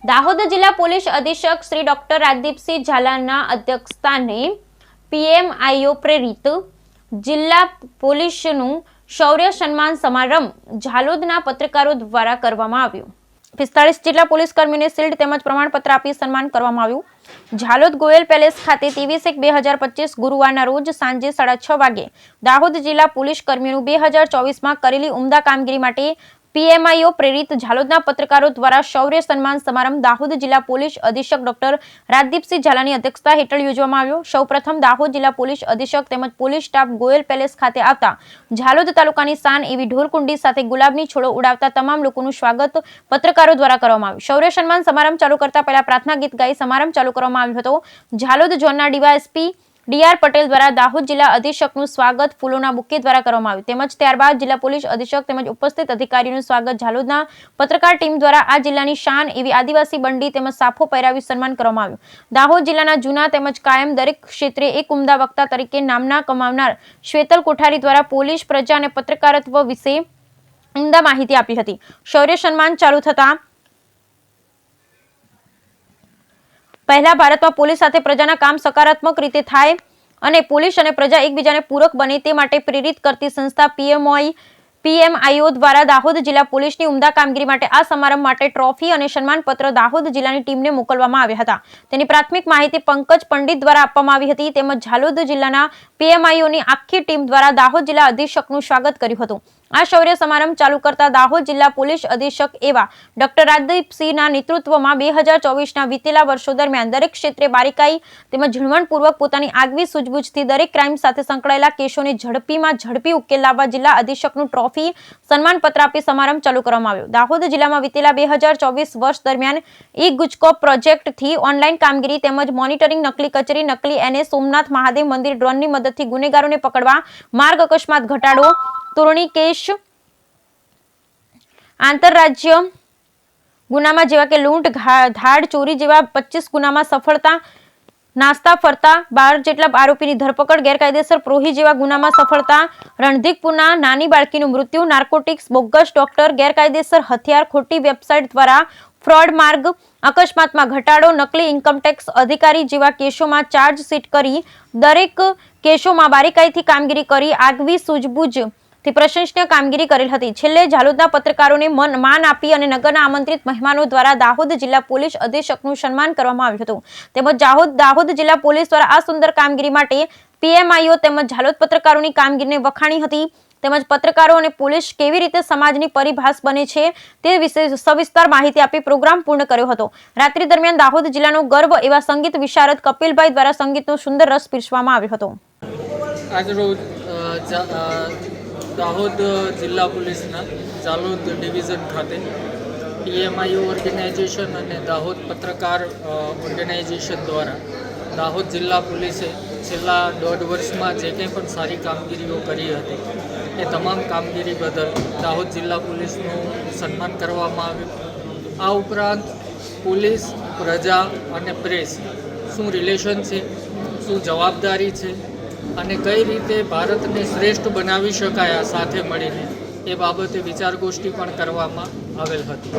દાહોદ જિલ્લા પોલીસ અધિક્ષક શ્રી ડોક્ટર રાજદીપસિંહ ઝાલાના અધ્યક્ષસ્થાને પીએમઆઈઓ પ્રેરિત જિલ્લા પોલીસનું શૌર્ય સન્માન સમારંભ ઝાલોદના પત્રકારો દ્વારા કરવામાં આવ્યો। 45 જેટલા પોલીસ કર્મીઓને શિલ્ડ તેમજ પ્રમાણપત્ર આપી સન્માન કરવામાં આવ્યું। ઝાલોદ ગોયલ પેલેસ ખાતે 23/1/2025 ગુરુવારના રોજ સાંજે 6:30 વાગે દાહોદ જિલ્લા પોલીસ કર્મીઓનું 2024માં કરેલી ઉમદા કામગીરી માટે પીએમઆઈઓ પ્રેરિત ઝાલોદના પત્રકારો દ્વારા શૌર્ય સન્માન સમારંભ દાહોદ જિલ્લા પોલીસ અધિક્ષક ડોક્ટર રાજદીપસિંહ ઝાલાની અધ્યક્ષતા હેઠળ યોજવામાં આવ્યો। સૌપ્રથમ દાહોદ જિલ્લા પોલીસ અધિક્ષક તેમજ પોલીસ સ્ટાફ ગોયલ પેલેસ ખાતે આવતા ઝાલોદ તાલુકાની શાન એવી ઢોરકુંડી સાથે ગુલાબની છોડો ઉડાવતા તમામ લોકોનું સ્વાગત પત્રકારો દ્વારા કરવામાં આવ્યું। શૌર્ય સન્માન સમારંભ ચાલુ કરતા પહેલા પ્રાર્થના ગીત ગાઈ સમારંભ ચાલુ કરવામાં આવ્યો હતો। ઝાલોદ ઝોનના ડીવાયએસપી ડીઆર પટેલ દ્વારા દાહોદ જિલ્લા અધિક્ષકનું સ્વાગત ફૂલોના બુકે દ્વારા કરવામાં આવ્યું તેમજ ત્યારબાદ જિલ્લા પોલીસ અધિક્ષક તેમજ ઉપસ્થિત અધિકારીઓનું સ્વાગત ઝાલોદના પત્રકાર ટીમ દ્વારા આ જિલ્લાની શાન એવી આદિવાસી બંડી તેમજ સાફો પહેરાવી સન્માન કરવામાં આવ્યું। દાહોદ જિલ્લાના જૂના તેમજ કાયમ દરેક ક્ષેત્રે એક ઉમદા વક્તા તરીકે નામના કમાવનાર શ્વેતલ કોઠારી દ્વારા પોલીસ પ્રજા અને પત્રકારત્વ વિશે ઉમદા માહિતી આપી હતી। શૌર્ય સન્માન ચાલુ થતા પહેલા ભારતમાં પોલીસ સાથે પ્રજાના કામ સકારાત્મક રીતે થાય અને પોલીસ અને પ્રજા એકબીજાને પૂરક બને તે માટે પ્રેરિત કરતી સંસ્થા પીએમઆઈઓ દ્વારા દાહોદ જિલ્લા પોલીસની ઉમદા કામગીરી માટે આ સમારંભ માટે ટ્રોફી અને સન્માનપત્ર દાહોદ જિલ્લાની ટીમને મોકલવામાં આવ્યા હતા। તેની પ્રાથમિક માહિતી પંકજ પંડિત દ્વારા આપવામાં આવી હતી તેમજ ઝાલોદ જિલ્લાના પીએમઆઈઓની આખી ટીમ દ્વારા દાહોદ જિલ્લા અધિક્ષકનું સ્વાગત કર્યું હતું। આ શૌર્ય સમારંભ ચાલુ કરતા દાહોદ જિલ્લા પોલીસ અધિક્ષક એવા ડોક્ટર રાજદીપસિંહના નેતૃત્વમાં 2024ના વીતેલા વર્ષો દરમિયાન દરેક ક્ષેત્રે બારીકાઈ તેમજ ઝીણવટપૂર્વક પોતાની આગવી સૂઝબૂછથી દરેક ક્રાઇમ સાથે સંકળાયેલા કેસોને ઝડપી ઉકેલ લાવવા જિલ્લા અધિક્ષકનું ટ્રોફી સન્માનપત્ર આપી સમારંભ ચાલુ કરવામાં આવ્યો। દાહોદ જિલ્લામાં વીતેલા 2024 વર્ષ દરમિયાન ઈ ગુજકોપ પ્રોજેક્ટથી ઓનલાઈન કામગીરી તેમજ મોનિટરિંગ નકલી કચેરી નકલી એનએ સોમનાથ મહાદેવ મંદિર ડ્રોનની મદદથી ગુનેગારોને પકડવા માર્ગ અકસ્માત ઘટાડો તોરણી કેસ આંતરરાજ્ય ગુનામાં જેવા કે લૂંટ ધાડ ચોરી જેવા 25 ગુનામાં સફળતા નાસ્તા ફરતા 12 જેટલા આરોપીની ધરપકડ ગેરકાયદેસર પ્રોહી જેવા ગુનામાં સફળતા રણધીકપુરના નાની બાળકીનું મૃત્યુ નાર્કોટિક્સ બોગસ ડોક્ટર ગેરકાયદેસર હથિયાર ખોટી વેબસાઇટ દ્વારા ફ્રોડ માર્ગ અકસ્માતમાં ઘટાડો નકલી ઇન્કમટેક્સ અધિકારી જેવા કેસોમાં ચાર્જશીટ કરી દરેક કેસોમાં બારીકાઈથી કામગીરી કરી આગવી સૂઝબૂછ થી પ્રશંસનીય કામગીરી કરેલ હતી। છેલ્લે ઝાલોદના પત્રકારોને માન આપી અને નગરના આમંત્રિત મહેમાનો દ્વારા દાહોદ જિલ્લા પોલીસ અધિક્ષકનું સન્માન કરવામાં આવ્યું હતું તેમજ દાહોદ જિલ્લા પોલીસ દ્વારા આ સુંદર કામગીરી માટે પીએમઆઈઓ તેમજ ઝાલોદ પત્રકારોની કામગીરીને વખાણી હતી તેમજ પત્રકારો અને પોલીસ કેવી રીતે સમાજની પરિભાષ બને છે તે વિશે સવિસ્તાર માહિતી આપી પ્રોગ્રામ પૂર્ણ કર્યો હતો। રાત્રિ દરમિયાન દાહોદ જિલ્લાનો ગર્વ એવા સંગીત વિશારદ કપિલભાઈ દ્વારા સંગીતનો સુંદર રસ પીરસવામાં આવ્યો હતો। આજરોજ દાહોદ જિલ્લા પોલીસના ઝાલોદ ડિવિઝન ખાતે પીએમઆઈઓ ઓર્ગેનાઇઝેશન અને દાહોદ પત્રકાર ઓર્ગેનાઇઝેશન દ્વારા દાહોદ જિલ્લા પોલીસે છેલ્લા 1.5 વર્ષમાં જે કંઈ પણ સારી કામગીરીઓ કરી હતી એ તમામ કામગીરી બદલ દાહોદ જિલ્લા પોલીસનું સન્માન કરવામાં આવ્યું। આ ઉપરાંત પોલીસ પ્રજા અને પ્રેસ શું રિલેશન છે, શું જવાબદારી છે અને કઈ રીતે ભારતને શ્રેષ્ઠ બનાવી શકાય સાથે મળીને એ બાબતે વિચાર ગોષ્ઠી પણ કરવામાં આવેલ હતી।